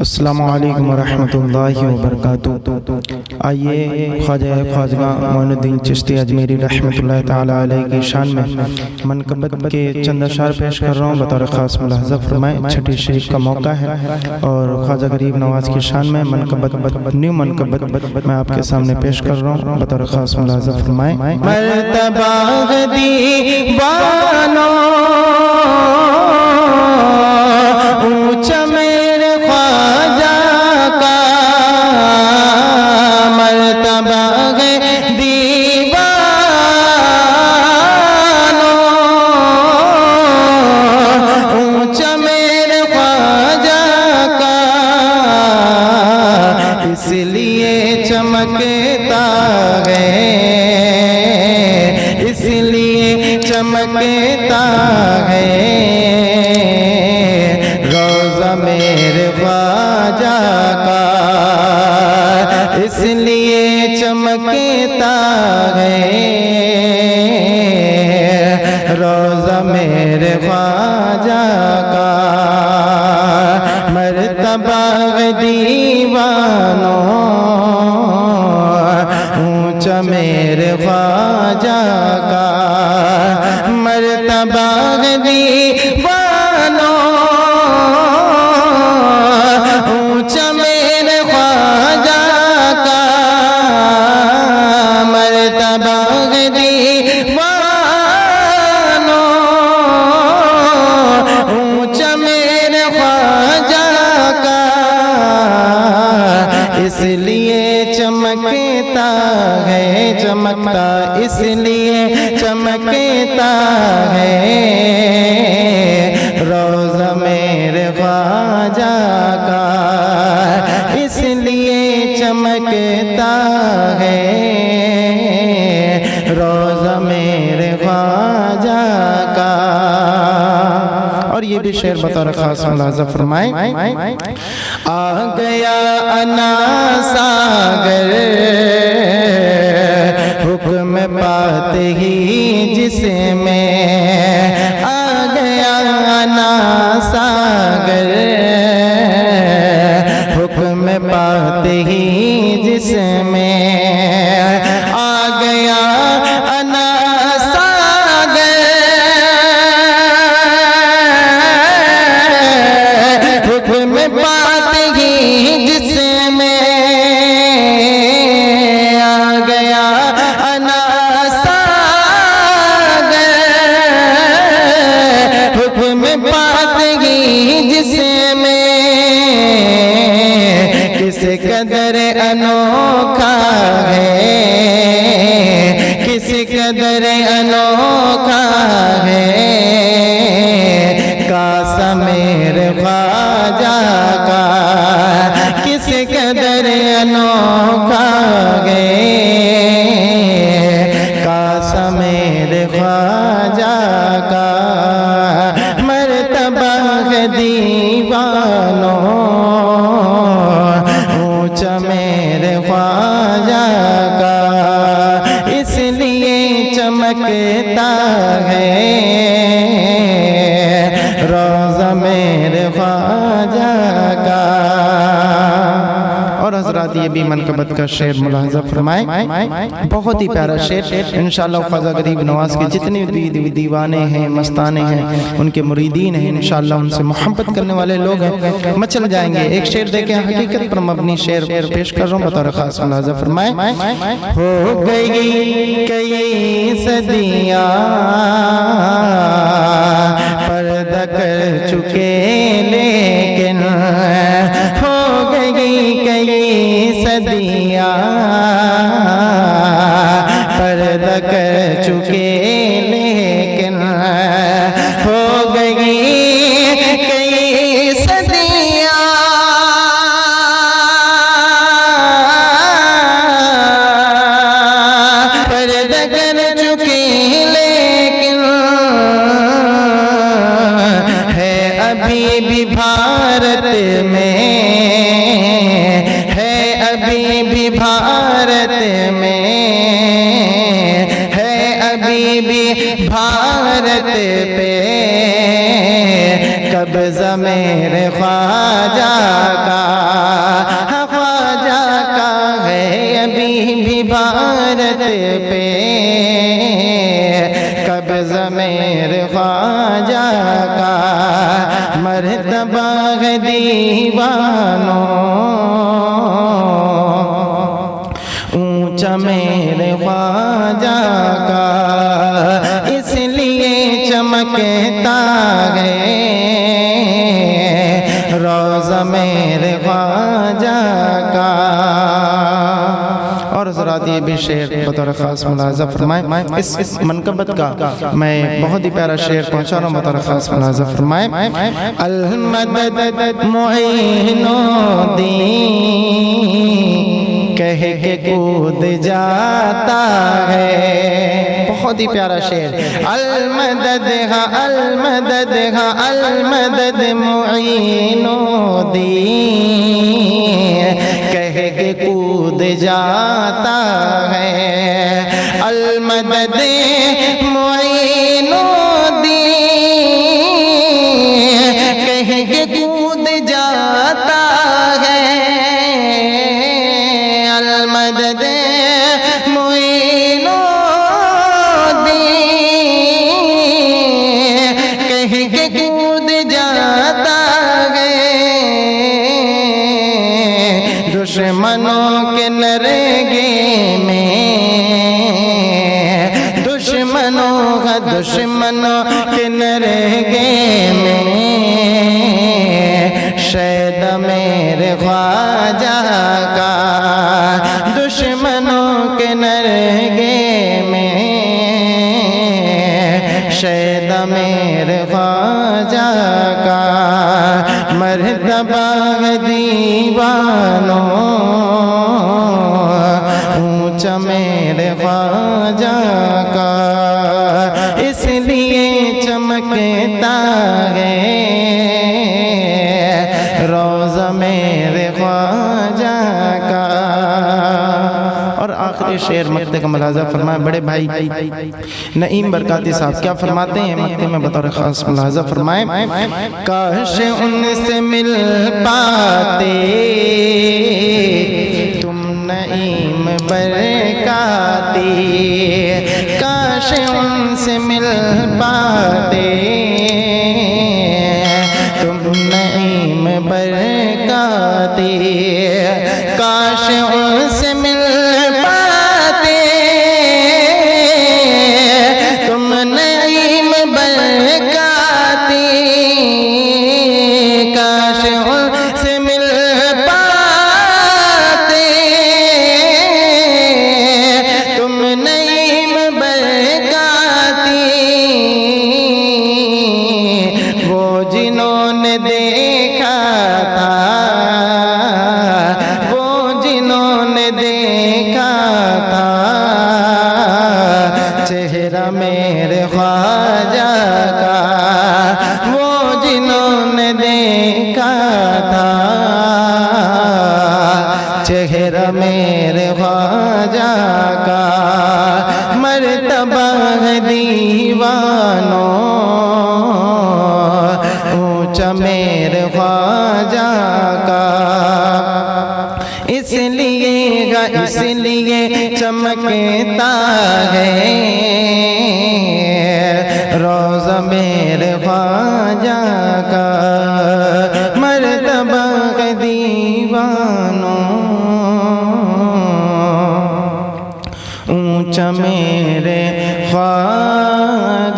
अस्सलामु अलैकुम वरहमतुल्लाहि वबरकातुहू। आइए ख्वाजा मोइनुद्दीन चिश्ती अजमेरी रहमतुल्लाहि ताला अलैहि की शान में मनकबत के चंद अशार पेश कर रहा हूँ। बतौर ख़ास मुलाहज़ा फरमाएं, छठी शरीफ का मौका है और ख्वाजा गरीब नवाज की शान में मनकबत न्यू मनकबत मैं आपके सामने पेश कर रहा हूँ। बतौर ख़ास मुलाहज़ा फरमाएं। मर्तबा दीवानो ऊंचा मेरे ख्वाजा का, मर्तबा दीवानो ऊंचा मेरे ख्वाजा का, इसलिए चमकता है, इसलिए चमकता है रोज़ा मेरे ख्वाजा का, इसलिए चमकता है रोज़ा मेरे ख्वाजा का। मर्तबा दीवानो ऊंचा मेरे ख्वाजा का, मर्तबा दीवानो ऊंचा मेरे ख्वाजा का, मर्तबा दीवानो ऊंचा मेरे ख्वाजा का, इसलिए चमकता है, चमकता इसलिए चमकता है रोज़ा मेरे ख्वाजा का, इसलिए चमकता है रोज़ा मेरे ख्वाजा का। और ये भी शेर बतौर ख़ास मुलाज़ा फरमाए। आ गया अना सागर हुक्म पाते ही जिसमें, आ गया अना सागर हुक्म पाते ही जिसमें, आ गया अना सागर हुक्म पाते ही जिसमें, आ गया अना सागर हुक्म पाते ही जिसमें, किस कदर अनोखा है, किस कदर अनोखा है कासा मेरे ख्वाजा का, किस कदर अनोखा है कासा मेरे ख्वाजा का। मर्तबा दीवानो ऊंचा मेरे ख्वाजा का, इसलिए चमकता है रोज़ा मेरे ख्वाजा का। और हज़रात ये भी मनकबत का शेर मुलाहज़ा फरमाए, बहुत ही प्यारा शेर। इंशाअल्लाह ख्वाजा गरीब नवाज के जितने भी दीवाने हैं, मस्ताने हैं, उनके मुरीदीन हैं, इंशाअल्लाह उनसे मोहब्बत करने वाले लोग हैं, मचल जाएंगे। एक शेर देखें, हकीकत पर मबनी शेर पेश कर रहा हूँ। बतौर ख़ास मुलाहज़ा फरमाए। हो गई कई सदियाँ पर्दा कर चुके, लेकिन हो गई कई सदियाँ पर्दा कर चुके, लेकिन हो गई कई सदियाँ पर्दा कर चुके, लेकिन है अभी भी भारत में, है अभी भी भारत में, है अभी भी भारत पे कब्ज़ा मेरे ख्वाजा का। दीवानों, ऊंचा मेरे ख्वाजा का इसलिए चमकता है रोज़ा मेरे ख्वाजा का। और ज़रात ये भी शेर बतौर ख़ास मुलाज़ा फरमाएं। इस मनक़बत का मैं बहुत ही प्यारा शेर पहुँचा रहा हूँ, बतौर ख़ास मुलाज़ा फरमाएं। अल मदद मुईनुद्दीन कह के कूद जाता है। बहुत ही प्यारा शेर। अल मदद हा अल मदद हा अल मदद मुईनुद्दीन कह के कूद जाता है। अल मदद मुईनुद्दीन कह के कूद जाता है। अल मदद मुईनुद्दीन कह के कूद जाता है। दुश्मनों के नरेगे में, दुश्मनों के नरेगे में शैद मेरे ख्वाजा का। दुश्मनों के नरेगे में शैद मेरे ख्वाजा का। मर्तबा दीवानों, ऊंचा मेरे ख्वाजा का इसलिए चमकता है रोज़ा मेरे ख्वाजा का। और आखिरी शेर मक्ते का मुलाज़ा फरमाए बड़े भाई नईम बरकाती साहब क्या फरमाते हैं मक्ते में बतौर ख़ास मुलाज़ा फरमाए। काश उनसे मिल पाते तुम नईम बरकाती, काश उनसे मिल पाते तुम नईम बरकाती, काश उनसे मिल पाते तुम नईम बरकाती, काश उनसे मिल पाते तुम नईम बरकाती। वो जिन्होंने देखा था, वो जिन्होंने देखा था चेहरा मेरे ख्वाजा का, वो जिन्होंने देखा था चेहरा मेरे ख्वाजा का। मर्तबा है दीवानों, ऊंचा मेरे ख्वाजा का इसलिए चमकता है रोज़ा मेरे ख्वाजा का। मर्तबा है दीवानों, ऊंचा मेरे ख्वाजा